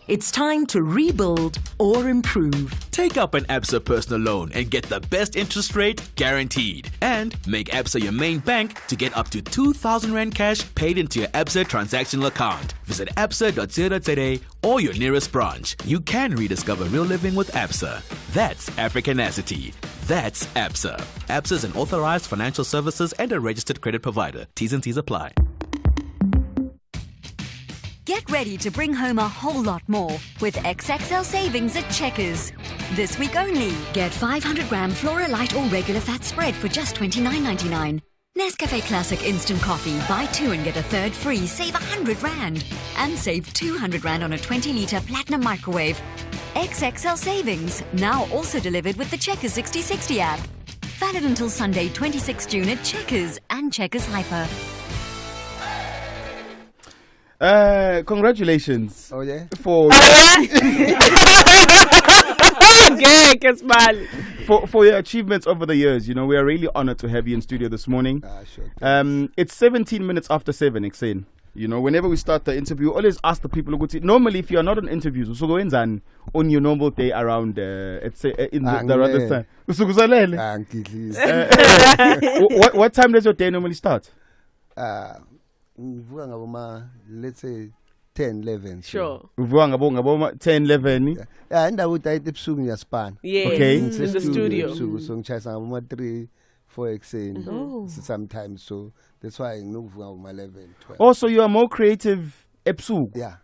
It's time to rebuild or improve. Take up an ABSA personal loan and get the best interest rate guaranteed. And make ABSA your main bank to get up to 2,000 Rand cash paid into your ABSA transactional account. Visit absa.co.za or your nearest branch. You can rediscover real living with ABSA. That's Africanacity. That's ABSA. ABSA is an authorized financial services and a registered credit provider. T's and C's apply. Get ready to bring home a whole lot more with XXL savings at Checkers. This week only, get 500-gram Flora Light or regular fat spread for just $29.99. Nescafe Classic Instant Coffee, buy two and get a third free, save 100 Rand. And save 200 Rand on a 20-litre Platinum microwave. XXL savings, now also delivered with the Checkers 6060 app. Valid until Sunday, 26 June at Checkers and Checkers Hyper. Congratulations. Oh yeah. For your achievements over the years. You know, we are really honored to have you in studio this morning. Sure. It's 17 minutes after 7, Exane. You know, whenever we start the interview, always ask the people who go to. Normally, if you are not on interviews, so go in on your normal day around. Let's say in the time. What time does your day normally start? Let's say 10, 11. Sure. 10, 11. And I would type ebusuku ngiyaspan. Yes. Okay. In the studio. So ngishayisa ngaboma 3, 4 ekuseni sometimes. So that's why nginokuvuka ngoma 11, 12. Also, you are more creative ebusuku. Yeah.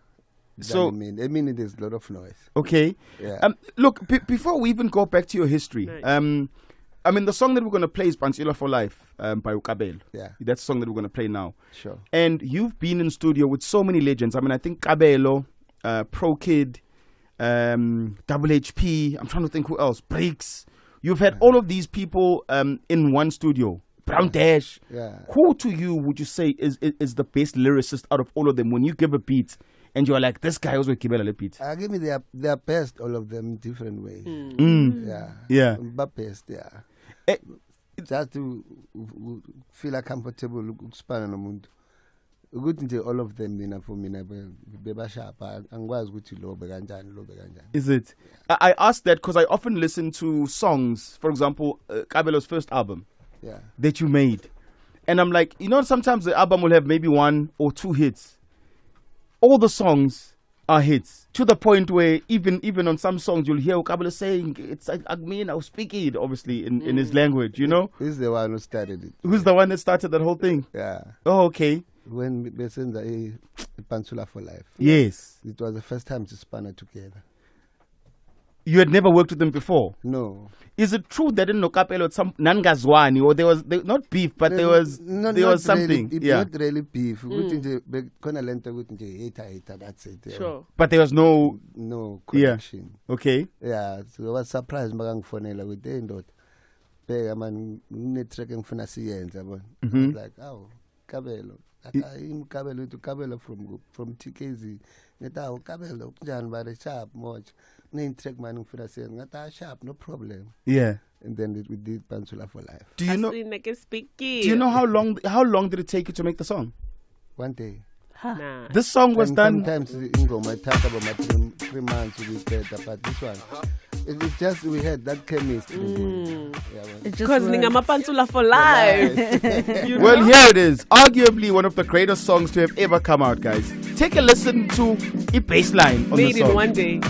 So I mean, there's a lot of noise. Okay. Yeah. Look, before we even go back to your history, Nice. I mean, the song that we're going to play is Pansila for Life by Ukabelo. Yeah. That's the song that we're going to play now. Sure. And you've been in studio with so many legends. I mean, I think Kabelo, Pro Kid, Double HP, I'm trying to think who else, Breaks. You've had all of these people in one studio. Brown Dash. Yeah. Who to you would you say is the best lyricist out of all of them? When you give a beat and you're like, this guy also give a beat. Give me their best, all of them, different ways. Yeah. Yeah. But best, yeah. Just to feel comfortable ukuspana nomuntu ukuthi nje all of them for mina bebashapa angikwazi ukuthi lo bekanjani. Is it? I asked that because I often listen to songs, for example, Kabelo's first album that you made, and I'm like, you know, sometimes the album will have maybe 1 or 2 hits. All the songs are hits to the point where even on some songs you'll hear Kabelo saying it's like Agmin, I'll speak it obviously in his language, you know. He's the one who started it. Who's the one that started that whole thing? Yeah. Oh, okay. When we sent the Pansula for Life. Yes. It was the first time to span it together. You had never worked with them before? No. Is it true that in Nokapelo some Nangazwani or there was not beef but there was something? Really, yeah. Not really beef. That's it. Yeah. Sure. But there was no connection. Yeah. Okay. Yeah. So I was surprised makangifonela with the ndot. Bega man track ngifuna siyenze yabona. Like, oh, Kabelo. Kabelo to Kabelo from TKZ. Ngeta Kabelo kunjani bare sharp much. Track man ngata sharp, no problem. Yeah. And then we did Pansula for Life. Do you know? Spikiri. Do you know how long did it take you to make the song? 1 day. Nah. This song was done. Sometimes I talk about my 3 months to be better, but this one, it's just we had that chemistry. Because Pansula for Life. You know? Well, here it is. Arguably one of the greatest songs to have ever come out, guys. Take a listen to a bass line on Made the song. in 1 day.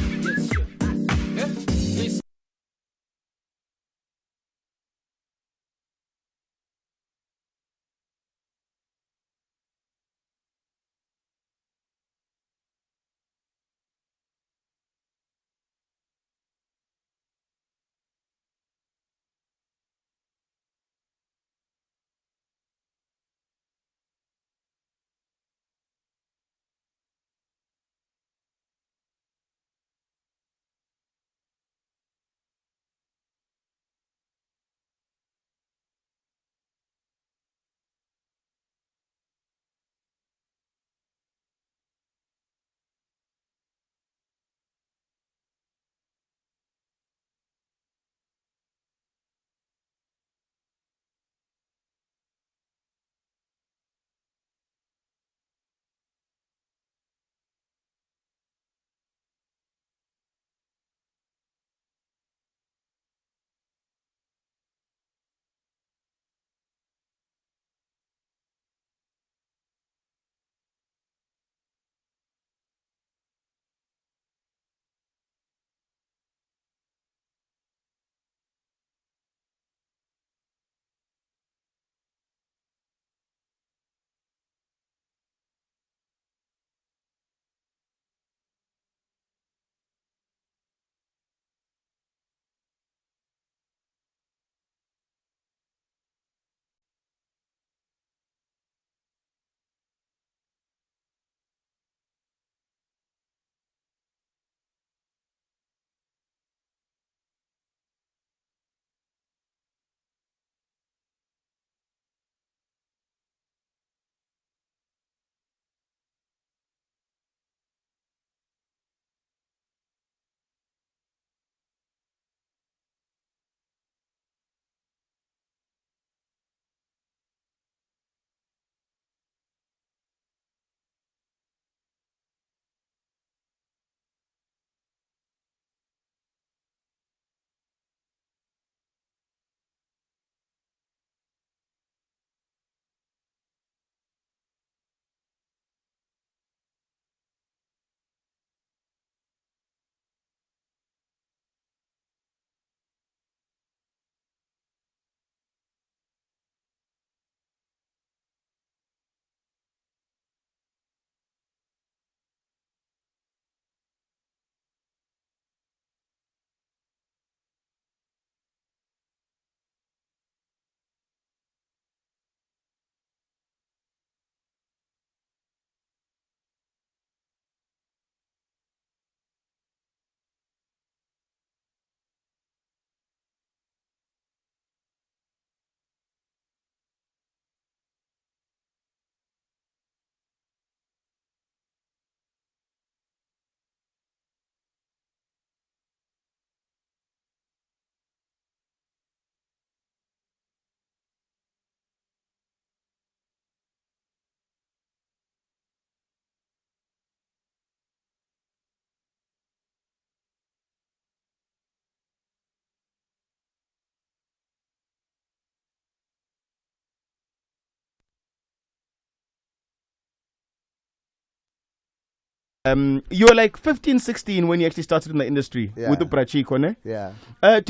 You were like 15, 16 when you actually started in the industry with the Brachiko, ne? Yeah. At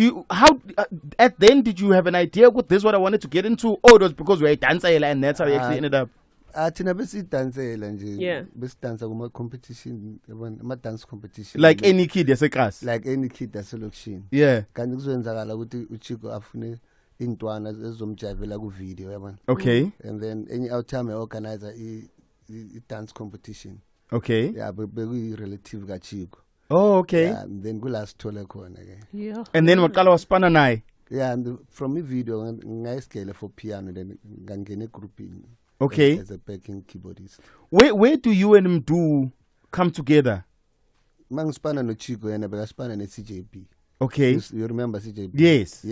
then did you have an idea what this is what I wanted to get into, or it was because you were a dancer and that's how you actually ended up? Thina besidansela nje. Yeah. Besidansa kuma competition, ama dance competition. Like any kid yasekhasi. Like any kid yaselokishini. Yeah. Kanti kuzwenzakala ukuthi uChiko afune intwana ezomjavela ku video yabona. Okay. And then any time I organize a dance competition. Okay. Yeah, but we relative ka Chiko. Oh, okay. Yeah, and then last thola khona ke. Yeah. And then waqala wasipana naye. Yeah, and from the video ngayiscale for piano then ngangena grouping. Okay. As a backing keyboardist. Where do you and Mdu come together? Mangispana no Chiko and bekaspana ne CJP. Okay. You remember CJP? Yes.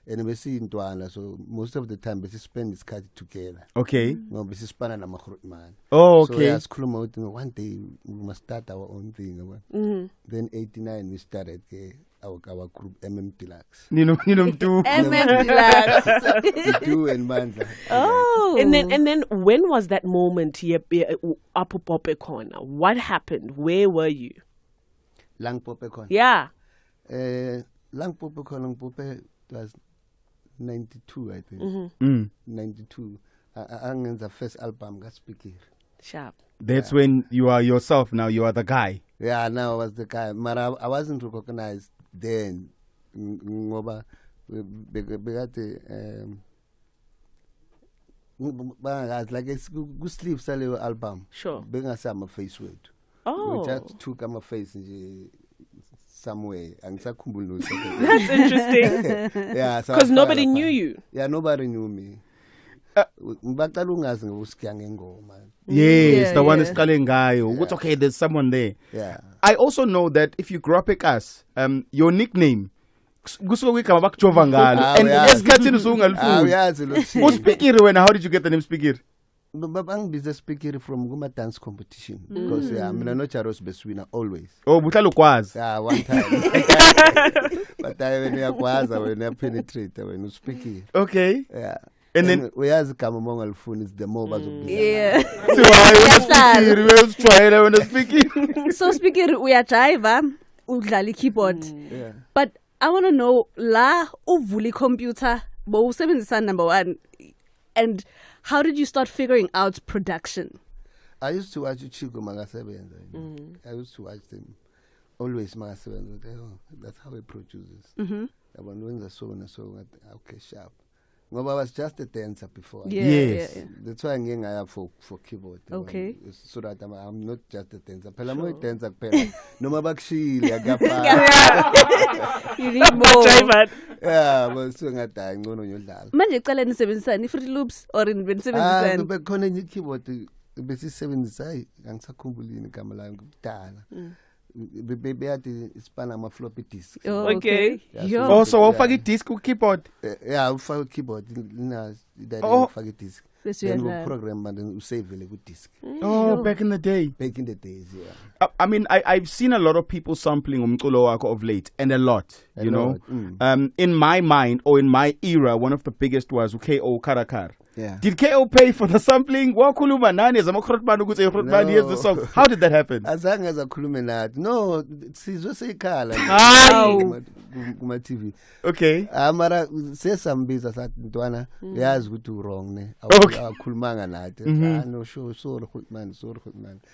And we see in Tuana, so most of the time we spend this card together. Okay. No, we spana na man. Oh, okay. So we asked one day we must start our own thing. Then 89 we started our group MM Deluxe. You know Mdu. MM Deluxe. Mdu and Mandla. Oh. And then when was that moment here up Pope Corner? What happened? Where were you? Lang Pope Corner. Yeah. Lang Pope Corner was 92, I think. 92. The first album got Spikiri. Sharp. That's when you are yourself now. You are the guy. Yeah, now I was the guy. But I wasn't recognized then. Ngoba begate like it's good sleep sale album. Sure. Bengasama face weight. Oh. We just took my face somewhere. That's interesting. Yeah, because nobody knew you. Yeah, nobody knew me. Yes, Yeah, the one is calling guy. What's okay? There's someone there. Yeah. I also know that if you grew up at us, your nickname. And Spikiri, how did you get the name Spikiri? Bang business Spikiri from Guma dance competition because I'm not Charos best winner always. Oh, Butalo Kwaz. Yeah, one time. But when I penetrate, when you Spikiri. Okay. Yeah. And then we has come among all phone is the mobile. Yeah. So So Spikiri, we are driver, udlali keyboard. Yeah. But I want to know, la uvuli computer, bo usebenzisa number one, and how did you start figuring out production? I used to watch Chico Magasebenza. I used to watch them always Magasebenza. That's how he produces. When the song, okay, sharp. No, I was just a dancer before. Yes. That's why I'm have for keyboard. Okay. So that I'm not just a dancer. Sure. Dancer. No mabakshili You need more. Yeah, but so ngata ngono yodlala. Manje cela nisebenzisani Fruit Loops or nisebenzisani? Bekhona enye keyboard besisebenzisa angisakhumbulini igama layo kudala. Bebeyathi isipana ama floppy disk. Okay. Yeah. also ufake disc ku keyboard. Yeah, ufake keyboard that ufake disc. Then we program and then we save it with disc. Oh, back in the day. Back in the days, yeah. I mean, I've seen a lot of people sampling Mtolo wako of late, and a lot, you know. In my mind, or in my era, one of the biggest was KO Karakar. Yeah. Did KO pay for the sampling? Here's the song. How did that happen? Azange azakhulume nathi. No, sizwe sekhala. Kuma TV. Okay. Mara sesambiza sathi ntwana yazi ukuthi wrong ne. Awukhulumanga nathi. No show sorry man.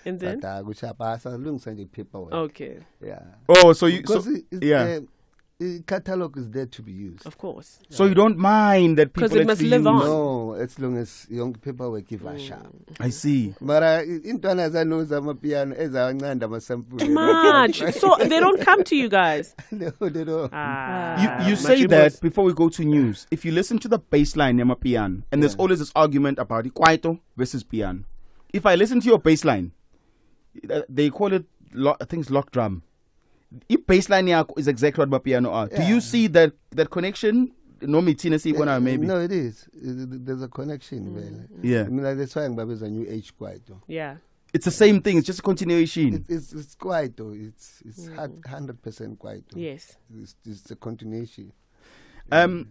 And then kuchapasa lungisa nje paperwork. okay. Yeah. Oh, so you yeah. The catalog is there to be used. Of course. So you don't mind that people it must live on. No, as long as young paperwork give a sharp. I see. But intwana knows I'm piano as I sample. Much. So they don't come to you guys. No, they don't. You say that before we go to news. If you listen to the bass line piano, and there's always this argument about Kwaito versus piano. If I listen to your bass line, they call it I think it's lock drum. If baseline is exactly what piano are. Do you see that connection? No, maybe. No, it is. There's a connection. Yeah. I mean, that's why I'm a new age Kwaito. Yeah. It's the same thing. It's just a continuation. It's Kwaito. It's 100% Kwaito. Yes. It's a continuation. The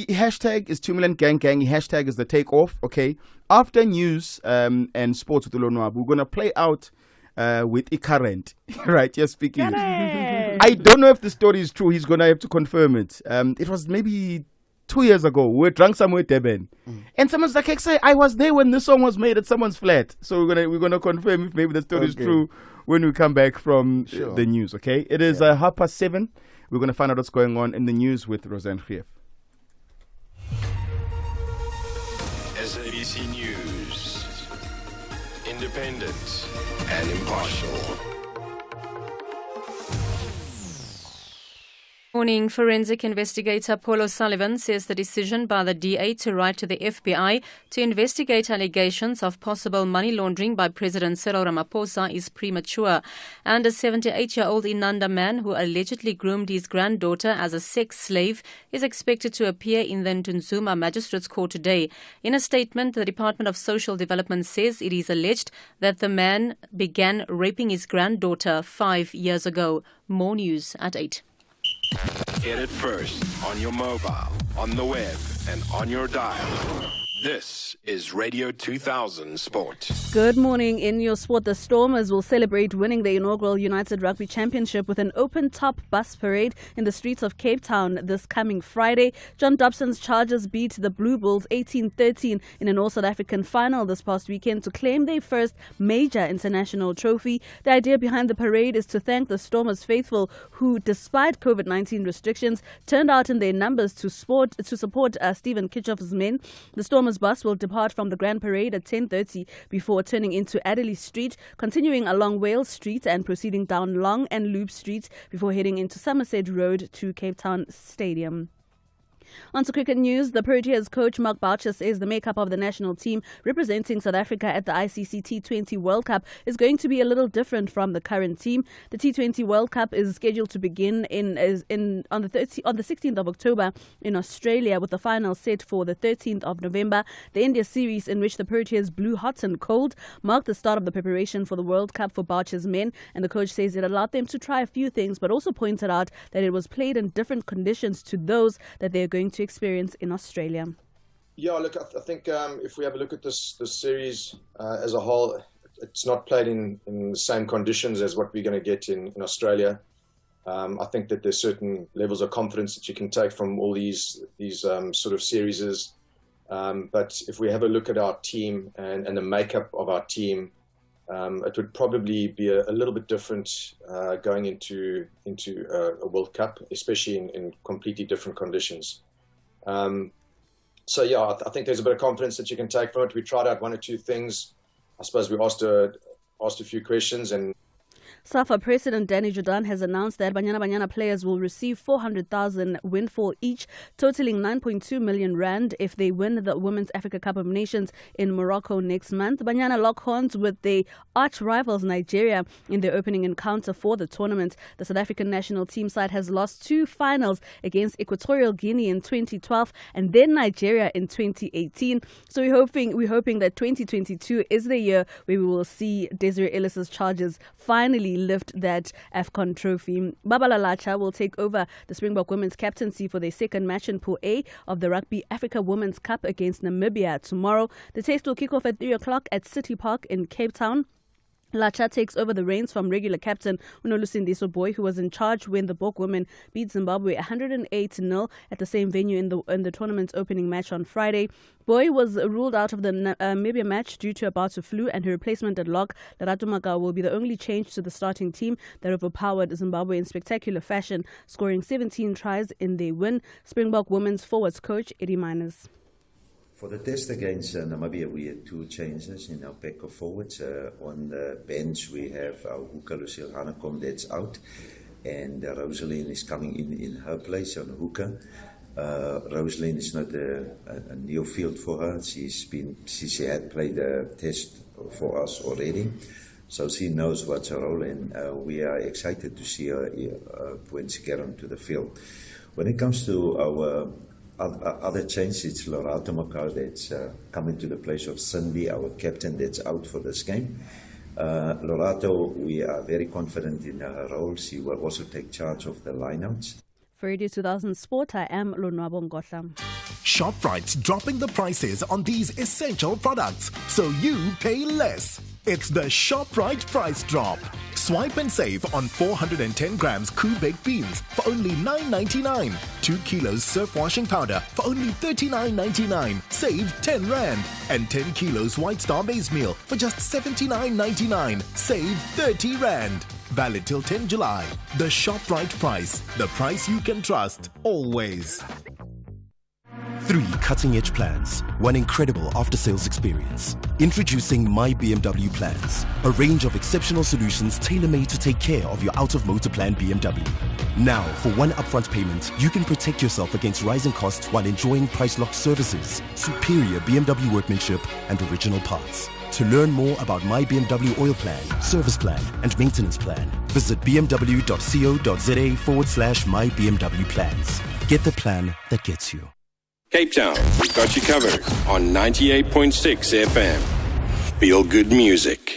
hashtag is 2 million gang. Hashtag is the takeoff. Okay. After news and sports with Lonwabo, we're gonna play out with Icarent. Right, yes, speaking. I don't know if the story is true. He's going to have to confirm it. It was maybe 2 years ago. We were drunk somewhere at Durban. And someone's like, I was there when this song was made at someone's flat. So we're gonna confirm if maybe the story is true when we come back from the news, okay? It is 7:30. We're going to find out what's going on in the news with Roseanne Gief. SABC News. Independent and impartial. Morning. Forensic investigator Paul O'Sullivan says the decision by the DA to write to the FBI to investigate allegations of possible money laundering by President Cyril Ramaphosa is premature. And a 78-year-old Inanda man who allegedly groomed his granddaughter as a sex slave is expected to appear in the Ntunzuma Magistrates Court today. In a statement, the Department of Social Development says it is alleged that the man began raping his granddaughter 5 years ago. More news at 8. Get it first on your mobile, on the web, and on your dial. This is Radio 2000 Sport. Good morning. In your sport, the Stormers will celebrate winning the inaugural United Rugby Championship with an open-top bus parade in the streets of Cape Town this coming Friday. John Dobson's Chargers beat the Blue Bulls 18-13 in an All-South African final this past weekend to claim their first major international trophy. The idea behind the parade is to thank the Stormers faithful who, despite COVID-19 restrictions, turned out in their numbers to support Stephen Kitchoff's men. The Stormers bus will depart from the Grand Parade at 10:30 before turning into Adderley Street, continuing along Wales Street and proceeding down Long and Loop Street before heading into Somerset Road to Cape Town Stadium. On to cricket news, the Proteas coach Mark Boucher says the makeup of the national team representing South Africa at the ICC T20 World Cup is going to be a little different from the current team. The T20 World Cup is scheduled to begin on the 16th of October in Australia, with the final set for the 13th of November. The India series, in which the Proteas blew hot and cold, marked the start of the preparation for the World Cup for Boucher's men, and the coach says it allowed them to try a few things, but also pointed out that it was played in different conditions to those that they're going to experience in Australia. Yeah, look, I think if we have a look at this series as a whole, it's not played in the same conditions as what we're going to get in Australia. I think that there's certain levels of confidence that you can take from all these sort of series. But if we have a look at our team and the makeup of our team, it would probably be a little bit different going into a World Cup, especially in completely different conditions. So yeah, I think there's a bit of confidence that you can take from it. We tried out one or two things. I suppose we asked a few questions, and SAFA President Danny Jordan has announced that Banyana Banyana players will receive 400,000 windfall each, totaling 9.2 million rand if they win the Women's Africa Cup of Nations in Morocco next month. Banyana lock horns with the arch rivals Nigeria in their opening encounter for the tournament. The South African national team side has lost two finals against Equatorial Guinea in 2012 and then Nigeria in 2018. So we're hoping that 2022 is the year where we will see Desiree Ellis's Chargers finally lift that AFCON trophy. Babala Lacha will take over the Springbok women's captaincy for their second match in Pool A of the Rugby Africa Women's Cup against Namibia tomorrow. The test will kick off at 3 o'clock at City Park in Cape Town. Lacha takes over the reins from regular captain Unolusindiso Boy, who was in charge when the Bok women beat Zimbabwe 108-0 at the same venue in the tournament's opening match on Friday. Boy was ruled out of the Namibia match due to a bout of flu, and her replacement at lock, Lerato Maga, will be the only change to the starting team that overpowered Zimbabwe in spectacular fashion, scoring 17 tries in their win. Springbok women's forwards coach Eddie Miners. For the test against Namibia, we had two changes in our pack of forwards. On the bench, we have our hooker Lucille Hanekom that's out, and Rosalind is coming in her place on hooker. Rosalind is not a new field for her. She had played a test for us already, so she knows what's her role, and we are excited to see her when she gets onto the field. When it comes to our other change, it's Lerato Makar that's coming to the place of Cindy, our captain, that's out for this game. Lerato, we are very confident in her role. She will also take charge of the lineouts. For Radio 2000 Sport, I am Lonwabo Nkohla. ShopRite's dropping the prices on these essential products, so you pay less. It's the ShopRite price drop. Swipe and save on 410 grams Koo baked beans for only $9.99. 2 kilos surf washing powder for only $39.99. Save 10 Rand. And 10 kilos White Star maize meal for just $79.99. Save 30 Rand. Valid till 10 July. The ShopRite price. The price you can trust. Always. 3 cutting-edge plans, 1 incredible after-sales experience. Introducing My BMW Plans, a range of exceptional solutions tailor-made to take care of your out-of-motor plan BMW. Now, for 1 upfront payment, you can protect yourself against rising costs while enjoying price-locked services, superior BMW workmanship, and original parts. To learn more about My BMW oil plan, service plan, and maintenance plan, visit bmw.co.za/My BMW Plans. Get the plan that gets you. Cape Town, we've got you covered on 98.6 FM. Feel good music.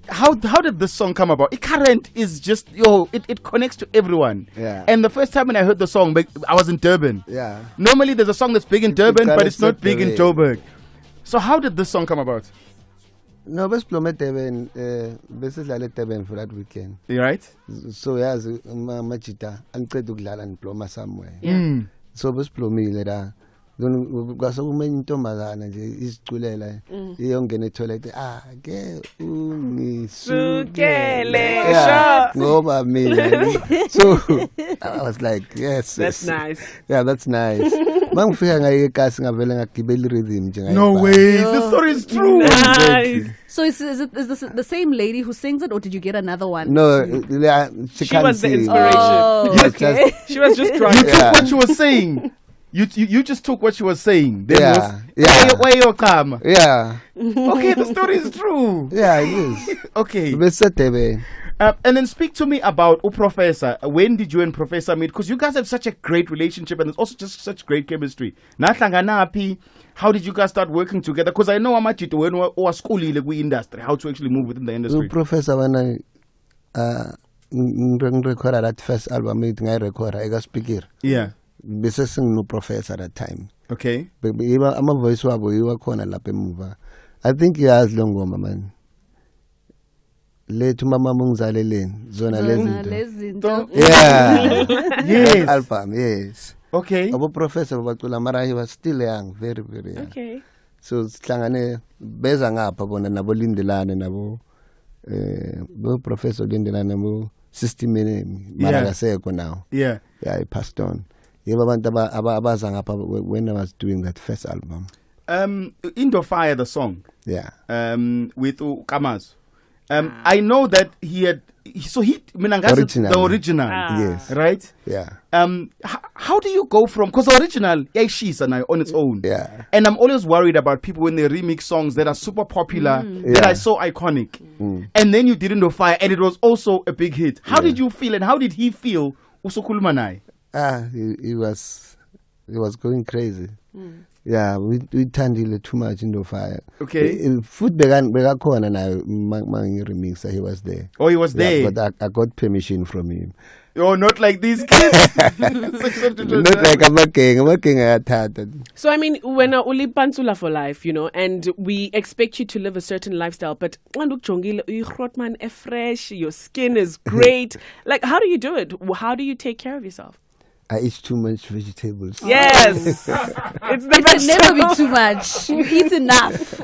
How did this song come about? Current is just it connects to everyone. Yeah. And the first time when I heard the song, I was in Durban. Yeah. Normally there's a song that's big in Durban, but it's not big in Joburg. So how did this song come about? No, best plummet Durban. This is like Durban for that weekend. You right? So yes, machita. I'm trying to glad and plumber somewhere. Yeah. So best plummy later. Because woman intombazana nje isiculela iyongena etoilet ke ungisukele ngoba mina. So I was like, yes, that's nice. Yeah, that's nice. Mangifika ngaye ekhasi ngavela ngagibela rhythm nje ngaye. No way, this story is true. Nice. So is this the same lady who sings it, or did you get another one? No, she was the inspiration. Oh, okay. She was just trying. You took what she was saying. You just took what she was saying. Then yeah. Where you come? Yeah. Okay, the story is true. Yeah, it is. Okay. And then speak to me about Professor. When did you and Professor meet? Because you guys have such a great relationship and there's also just such great chemistry. How did you guys start working together? Because I know Amachito when we were schooling in the industry, how to actually move within the industry. Professor, when I recorded that first album, I recorded, I got Spikiri. Yeah. Business no professor at that time. Okay. But I'm a voice wabo, you were corner lape mover. I think he has long woman, man. Late mama mungzalelen, zona lezinto. Yeah. Yes. Album, yes. Okay. Our professor Batula Mara, he was still young, very, very young. Okay. So slangane beza ngapha bona nabo lindelane nabo bo professor lindelane nabo system mara kaseko now. Yeah. Yeah, he passed on. When I was doing that first album. Indo Fire, the song. Yeah. With Kamaz. I know that he had. The original. Yes. Right? Yeah. How do you go from. Because the original, she's on its own. Yeah. And I'm always worried about people when they remix songs that are super popular, that are so iconic. And then you did Indo Fire, and it was also a big hit. How did you feel, and how did he feel? Usokulmanai. He was going crazy. Yeah, we turned him too much into fire. Okay. Food began corner and I remix. He was there. Oh, he was there. Yeah, but I got permission from him. Oh, not like these kids. Not like I'm working at that. So I mean, when uli pansula for life, and we expect you to live a certain lifestyle, but fresh, your skin is great. Like, how do you do it? How do you take care of yourself? I eat too much vegetables. Yes. It's the It can never be too much. You eat enough.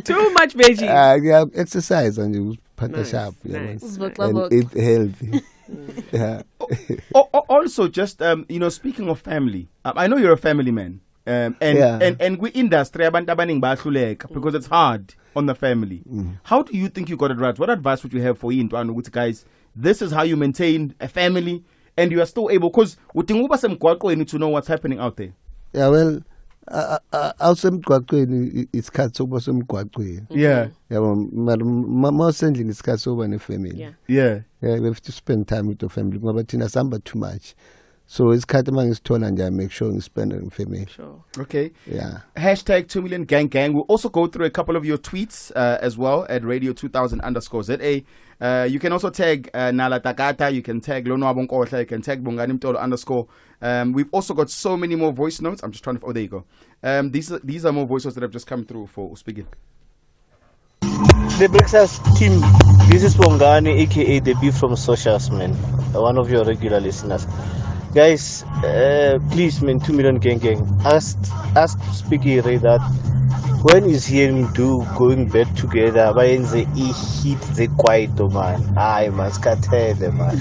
Too much veggies. Yeah, exercise and you put the sharp. Nice. And eat healthy. Yeah. Also, just speaking of family, I know you're a family man. And we industry because it's hard on the family. How do you think you got it right? What advice would you have for guys? This is how you maintain a family. And you are still able, because you need to know what's happening out there. Yeah, well, it's cut over some quackway. Yeah. More sending is cut over in the family. Yeah. We have to spend time with the family, but in a samba too much. So it's cut among his tone and make sure you spend it in family. Sure. Okay. Yeah. Hashtag 2 million gang gang. We'll also go through a couple of your tweets as well at Radio 2000_ZA. You can also tag Nala Dagada, you can tag Lonwabo Nkohla, you can tag Bongani Mtolo_. We've also got so many more voice notes. I'm just trying to. Oh, there you go. These are more voice notes that have just come through for Spikiri. The breakfast team. This is Bongani, aka the beef from Socials, man. One of your regular listeners. Guys, please, man, 2 million gang gang. Ask Spikiri that when is he going back together? When they hit the quiet man. I must tell them, man.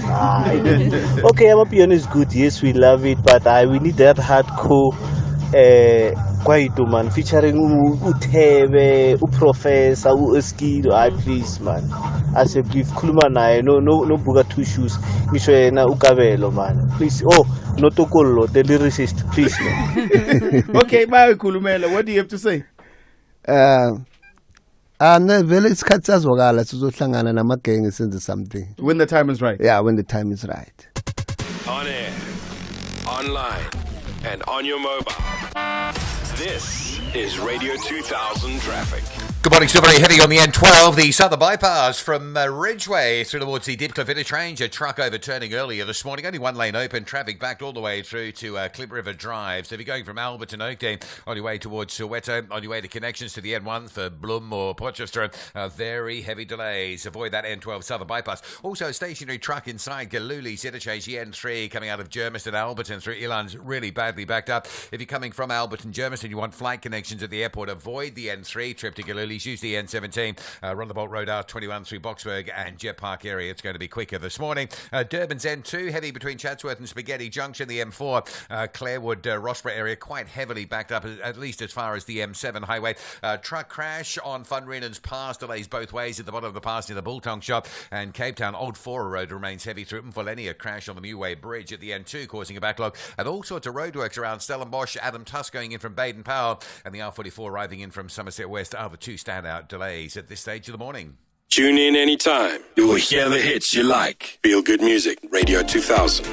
Okay, I'm piano is good. Yes, we love it, but we need that hardcore quiet man featuring Utebe, Professor, Skido. Please, man. I say, please, Kulumana, no buga two shoes. Nishoena Ukabelo, man. Please, no Tokolo, the lyricist, please, man. Okay, bye, Kulumela. What do you have to say? Vele isikhathi sazwakala sizohlangana namagenge senze something. When the time is right. Yeah, when the time is right. On air, online, and on your mobile. This is Radio 2000 Traffic. Good morning, still very heavy on the N12, the southern bypass from Ridgeway through towards the Deepcliff interchange. A truck overturning earlier this morning, only one lane open, traffic backed all the way through to Clip River Drive. So if you're going from Alberton Oakdale on your way towards Soweto, on your way to connections to the N1 for Bloem or Potchefstroom, very heavy delays. Avoid that N12 southern bypass. Also a stationary truck inside Galuli's interchange, the N3 coming out of Germiston, Alberton through Elands, really badly backed up. If you're coming from Alberton, Germiston, you want flight connections at the airport, avoid the N3 trip to Galuli's. Use the N17, Rondebolt Road R21 through Boxburg and Jet Park area. It's going to be quicker this morning. Durban's N2, heavy between Chatsworth and Spaghetti Junction. The M4, Clarewood, Rossborough area, quite heavily backed up, at least as far as the M7 highway. Truck crash on Van Reenen's Pass, delays both ways at the bottom of the pass near the Bultong shop. And Cape Town, Old Fora Road remains heavy through Mfoleni, a crash on the Meway Bridge at the N2, causing a backlog. And all sorts of roadworks around Stellenbosch, Adam Tusk going in from Baden-Powell, and the R44 arriving in from Somerset West are the two standout delays at this stage of the morning. Tune in anytime. You will hear the hits you like. Feel good music. Radio 2000.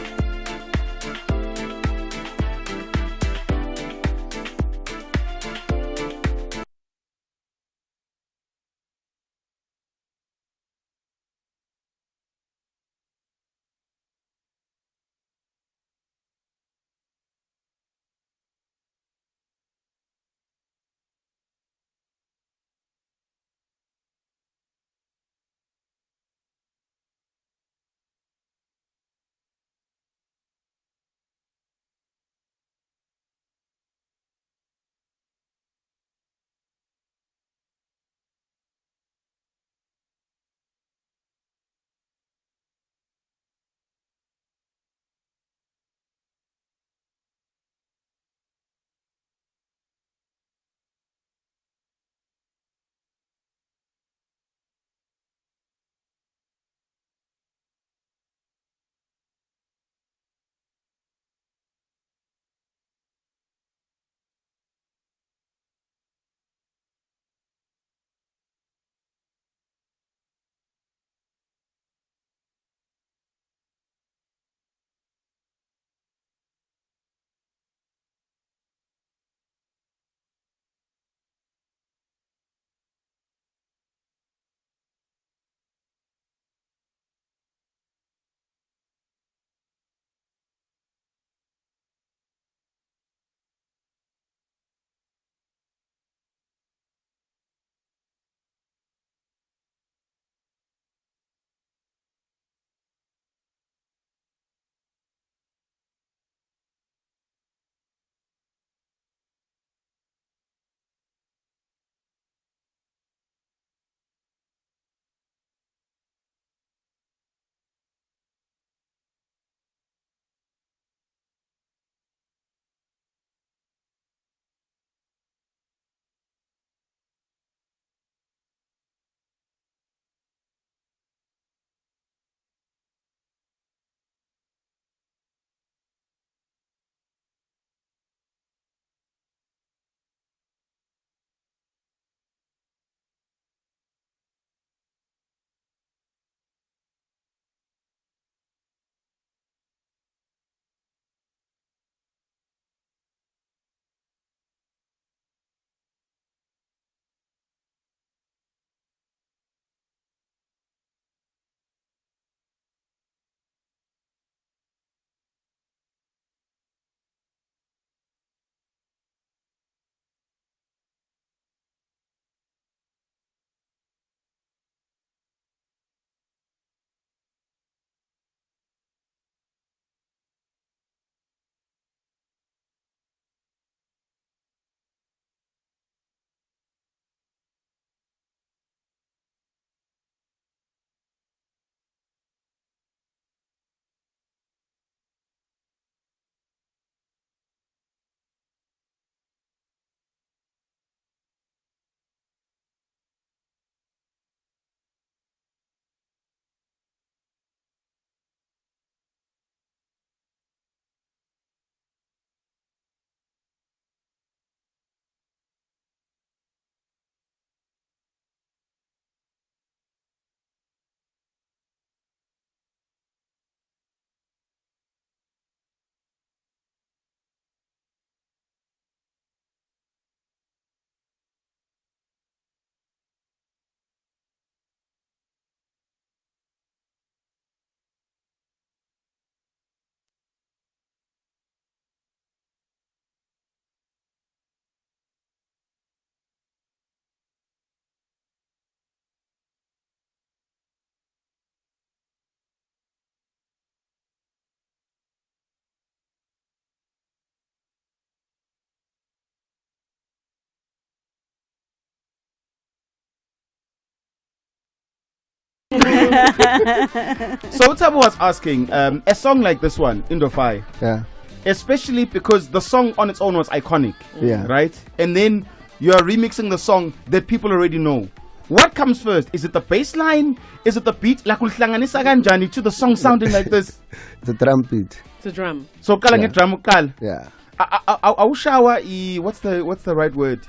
So Tabo was asking, a song like this one, Indofai. Yeah. Especially because the song on its own was iconic. Yeah. Right? And then you are remixing the song that people already know. What comes first? Is it the bass line? Is it the beat? Like ulhlanganisa kanjani to the song sounding like this? The drum beat. The drum. So kala nge drum ukala. Yeah. Awushawa what's the right word?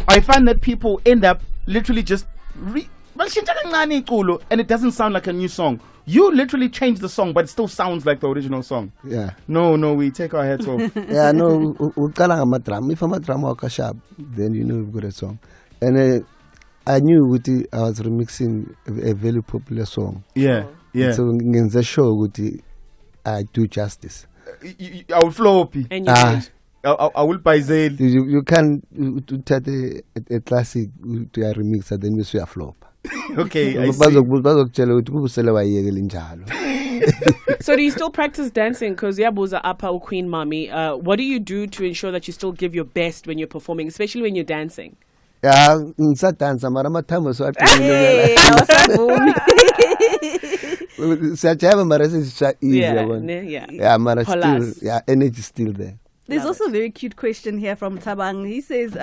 I find that people end up literally just and it doesn't sound like a new song. You literally change the song, but it still sounds like the original song. Yeah. No, we take our hats off. Yeah, no, ukala ngama drum. If I'm a drum waka sharp, then you know you've got a song. And I knew I was remixing a very popular song. Yeah. So in the show, I do justice. I will flow up. And you did. I will buy Zale. You can take a classic to a remix and then you see a flop. Okay, I see. So do you still practice dancing? Because Yabuza Apa Queen Mommy, what do you do to ensure that you still give your best when you're performing, especially when you're dancing? Yeah, ngisadansa mara amathamba so siyajayava mara sesisha easy yeah mara still energy still there. There's also a very cute question here from Tabang. He says,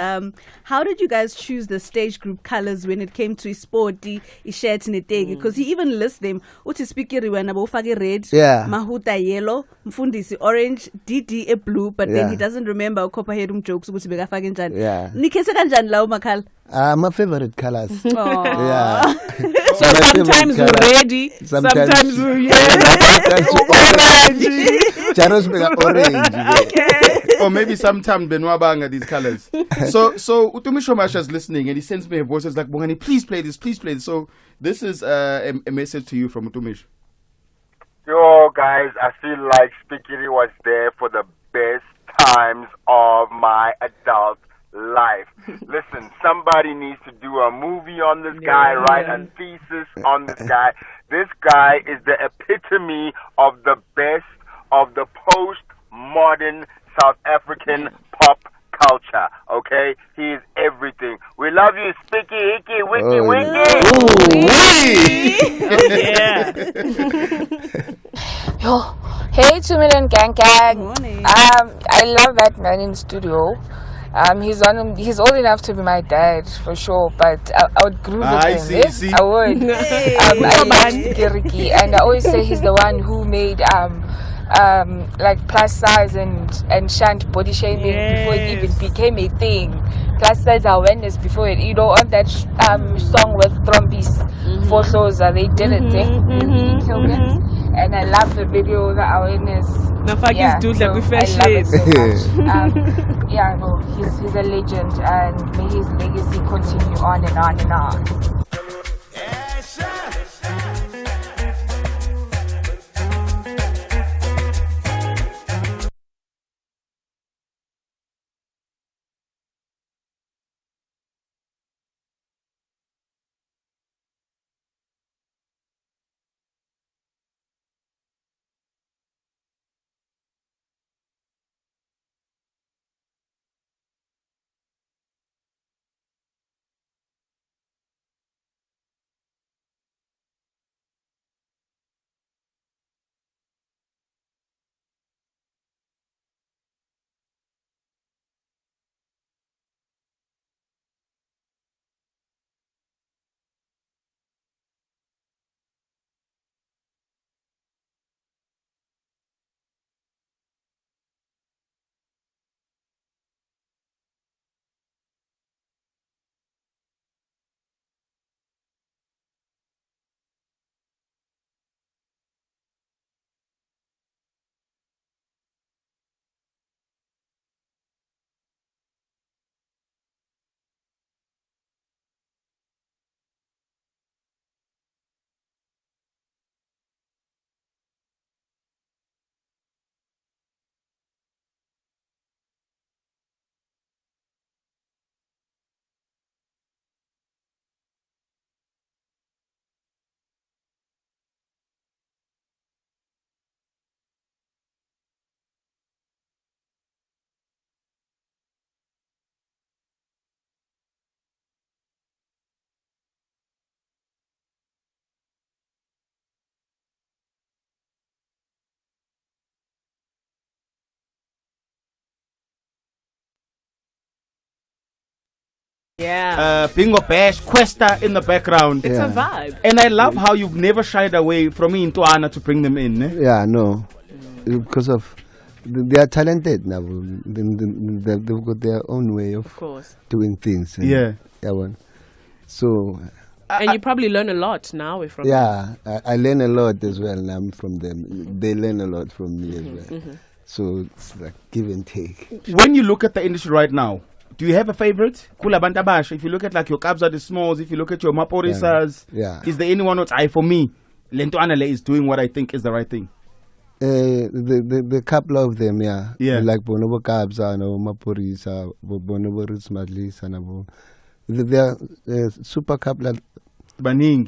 how did you guys choose the stage group colors when it came to Sporty, Ishet, Netegi? Because he even lists them. Uti Spikiri when Abofage red, Mahuta yellow, Mfundisi orange, DD a blue, but then he doesn't remember Kopahedum jokes. Yeah. Nikese kanjani lawo makhala? My favorite colors. Yeah. So sometimes we're ready, sometimes we're orange. Or maybe sometime Benoit Banga these colors. So Utumisho Masha is listening and he sends me a voice like, Bongani, please play this. So this is a message to you from Utumish. Yo guys, I feel like Spikiri was there for the best times of my adult life. Listen, somebody needs to do a movie on this guy, write a thesis on this guy. This guy is the epitome of the best of the post-modern South African pop culture, okay? He is everything. We love you, Spicky, Hickey, Wiki, Wiki. Yo, hey, 2 Million Gang. I love that man in studio. He's old enough to be my dad for sure, but I would groove with him. See. I would. I love Spikiri, and I always say he's the one who made like plus size and shunt body shaming before it even became a thing. Plus size awareness before it, on that song with Trombies, for shows they did it. And I love the video, the awareness. I love it so much. He's a legend, and may his legacy continue on and on and on. Bingo Bash, Questa in the background. It's a vibe. And I love how you've never shied away from me into Anna to bring them in. Yeah, no. Because of they are talented now. They've got their own way of doing things. So. And you probably learn a lot now from them. I learn a lot as well now from them. They learn a lot from me as well. So it's like give and take. When you look at the industry right now, do you have a favorite? If you look at like your Kabza the Smalls, if you look at your Maporisas, is there anyone else? For me, Lento Anale is doing what I think is the right thing. The couple of them, like Bonobo Kabza, no Maporisa, Bonobo Rismadlis, and they are super couple. Baning,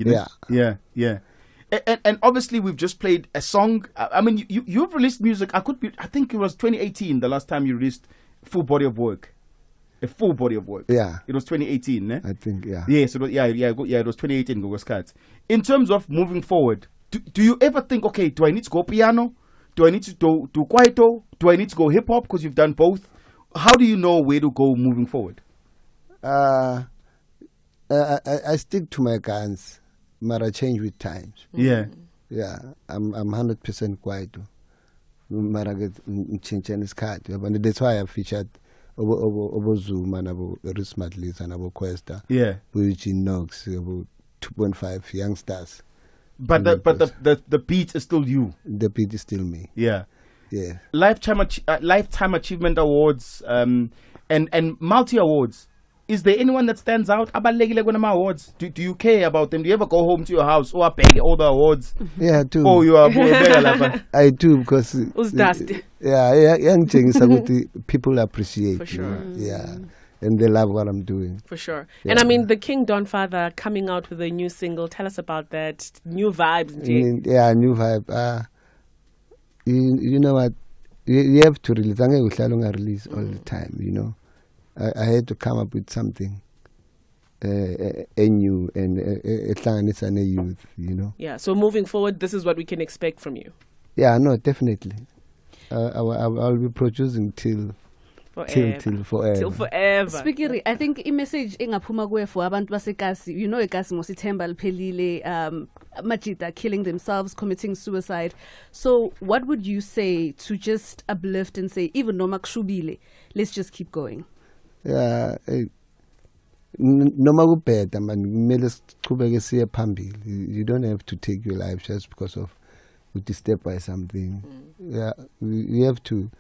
And obviously we've just played a song. I mean, you've released music. I think it was 2018 the last time you released full body of work. A full body of work. Yeah. It was 2018, I think, Yes, it was, it was 2018, Gogo Scats. In terms of moving forward, do you ever think, okay, do I need to go piano? Do I need to do kwaito? Do I need to go hip hop? Because you've done both. How do you know where to go moving forward? I stick to my guns, but I change with times. Yeah. Yeah, I'm 100% kwaito. But I get Chinchani's card. That's why I featured Obo Zoom and Abo Rismatlis and Abo Questa. Yeah. Which in Knox, about 2.5 youngsters. But the beat is still you. The beat is still me. Yeah. Yeah. Lifetime Achievement Awards and multi awards. Is there anyone that stands out? Awards. Do you care about them? Do you ever go home to your house or pay all the awards? Yeah, I do. Oh, you are I do because young things people appreciate. For sure. And they love what I'm doing. For sure. Yeah. And I mean, the King Don Father coming out with a new single. Tell us about that. New vibes. New vibe. You know what? You have to release. I'm going to release all the time, you know. I had to come up with something new and it's a youth, you know. Yeah, so moving forward, this is what we can expect from you. Yeah, no, definitely. I'll be producing till forever. Till forever. Spikiri, I think a message ingaphuma kuwe for abantu basekasi, you know, ekasi mosithemba liphelile, Majida killing themselves, committing suicide. So what would you say to just uplift and say, even noma kushubile, let's just keep going? Yeah, noma kubheda man kumele siqhubeke siye phambili. You don't have to take your life just because of step by something. Yeah, you have to.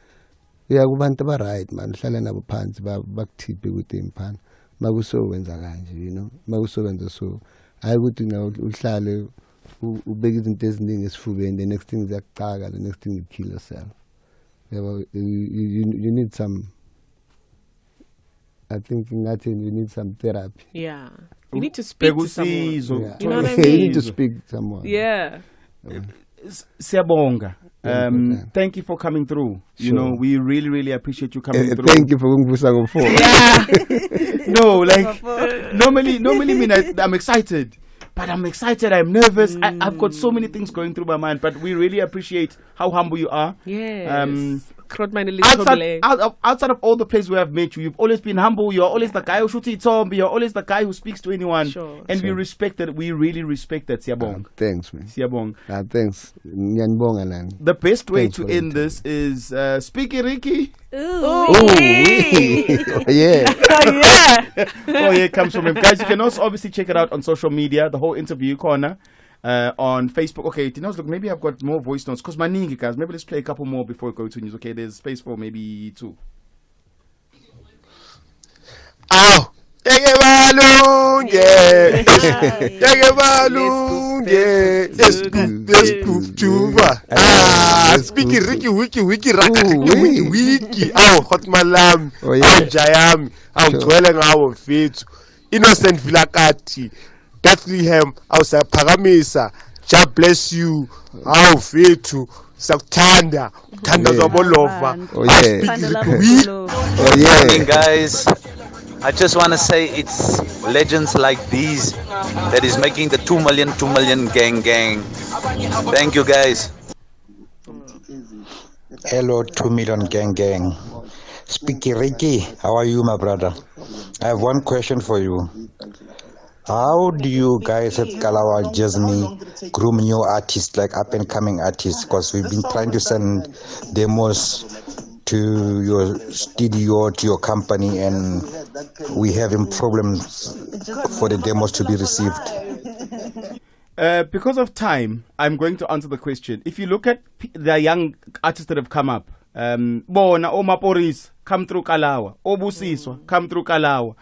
Yeah, kubantu right man, hlala nabo phansi bakuthiphe ukuthi imphana makusowenza kanje, you know, makusowenza so hayi ukuthi na uhlale ubeke izinto eziningi esifubeni, the next thing is yakucaka, the next thing you kill yourself. You need some. I think you need some therapy. Yeah. You need to speak to someone. Yeah. You know what I mean? You need to speak to someone. Yeah. Siyabonga. Thank you for coming through. You know, we really, really appreciate you coming through. Thank you for going for. Yeah. No, like normally, I'm excited. But I'm excited, I'm nervous. I've got so many things going through my mind. But we really appreciate how humble you are. Yes. Outside of all the places we have met you, you've always been humble. You're always the guy who shoots his zombie. You're always the guy who speaks to anyone. Sure, and we respect that. We really respect that, Siyabong. Thanks, man. Siyabong. Thanks. The best way to end this is Spikiri. Yeah. Oh, yeah, it comes from him. Guys, you can also obviously check it out on social media, the whole interview corner. On Facebook. Okay, Tino's, look, maybe I've got more voice notes because my ningi, guys. Maybe let's play a couple more before we go to news. Okay, there's space for maybe 2. Ow! Spikiri wiki raka aw hot malam aw jayami aw ngcwele ngawo mfethu Innocent Vilakati Bethlehem awusaphakamisa. God bless you. Aw mfethu sakuthanda uthanda zobolova. Morning guys, I just want to say it's legends like these that is making the 2 million gang. Thank you guys. Hello 2 million gang. Spikiri, how are you, my brother? I have one question for you. How do you guys at Kalawa Jasmine groom new artists, like up and coming artists? Because we've been trying to send demos to your studio, to your company, and we having problems for the demos to be received. Because of time, I'm going to answer the question. If you look at the young artists that have come up, Bona, Omaporis, come through Kalawa. Obusiswa, come through Kalawa.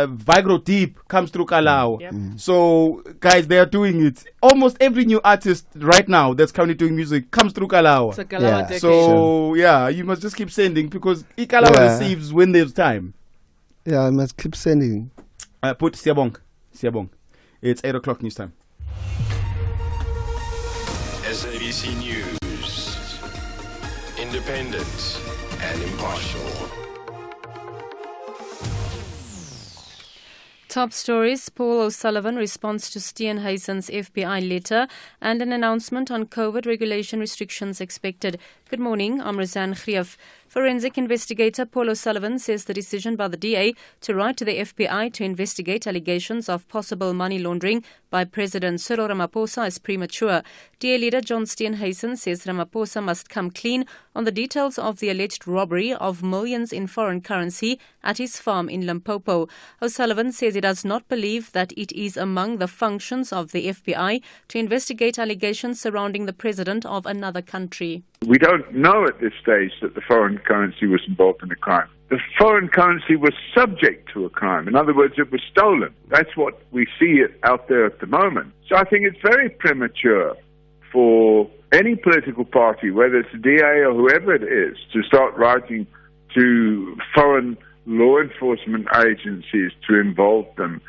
Vigro Deep comes through Kalawa. So, guys, they are doing it. Almost every new artist right now that's currently doing music comes through Kalawa. So, yeah, you must just keep sending because Kalawa receives when there's time. Yeah, I must keep sending. Put Siabong. It's 8 o'clock news time. SABC News. Independent and impartial. Top stories: Paul O'Sullivan responds to Steenhuisen's FBI letter and an announcement on COVID regulation restrictions expected. Good morning, I'm Razan Khriaf. Forensic investigator Paul O'Sullivan says the decision by the DA to write to the FBI to investigate allegations of possible money laundering by President Cyril Ramaphosa is premature. DA leader John Steenhuisen says Ramaphosa must come clean on the details of the alleged robbery of millions in foreign currency at his farm in Limpopo. O'Sullivan says he does not believe that it is among the functions of the FBI to investigate allegations surrounding the president of another country. We don't know at this stage that the foreign currency was involved in a crime. The foreign currency was subject to a crime. In other words, it was stolen. That's what we see out there at the moment. So I think it's very premature for any political party, whether it's the DA or whoever it is, to start writing to foreign law enforcement agencies to involve them.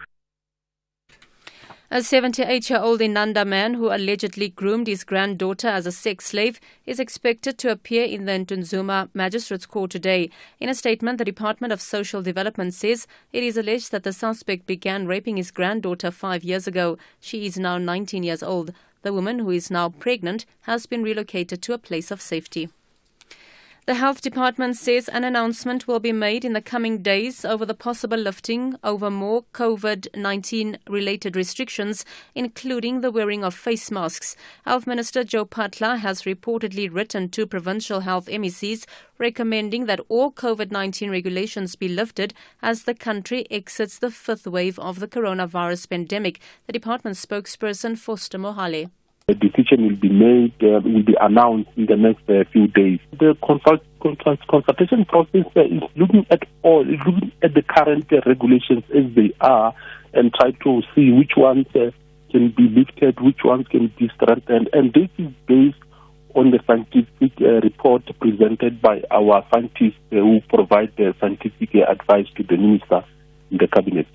A 78-year-old Inanda man who allegedly groomed his granddaughter as a sex slave is expected to appear in the Ntunzuma Magistrates Court today. In a statement, the Department of Social Development says it is alleged that the suspect began raping his granddaughter 5 years ago. She is now 19 years old. The woman, who is now pregnant, has been relocated to a place of safety. The Health Department says an announcement will be made in the coming days over the possible lifting over more COVID-19 related restrictions, including the wearing of face masks. Health Minister Joe Patla has reportedly written to provincial health MECs recommending that all COVID-19 regulations be lifted as the country exits the fifth wave of the coronavirus pandemic. The department spokesperson Foster Mohale. A decision will be made, will be announced in the next few days. The consultation process is looking at the current regulations as they are and try to see which ones can be lifted, which ones can be strengthened. And this is based on the scientific report presented by our scientists who provide the scientific advice to the minister in the cabinet.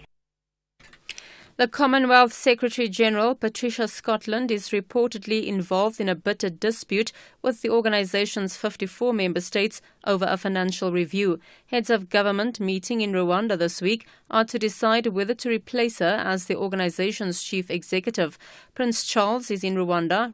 The Commonwealth Secretary-General, Patricia Scotland, is reportedly involved in a bitter dispute with the organization's 54 member states over a financial review. Heads of government meeting in Rwanda this week are to decide whether to replace her as the organization's chief executive. Prince Charles is in Rwanda.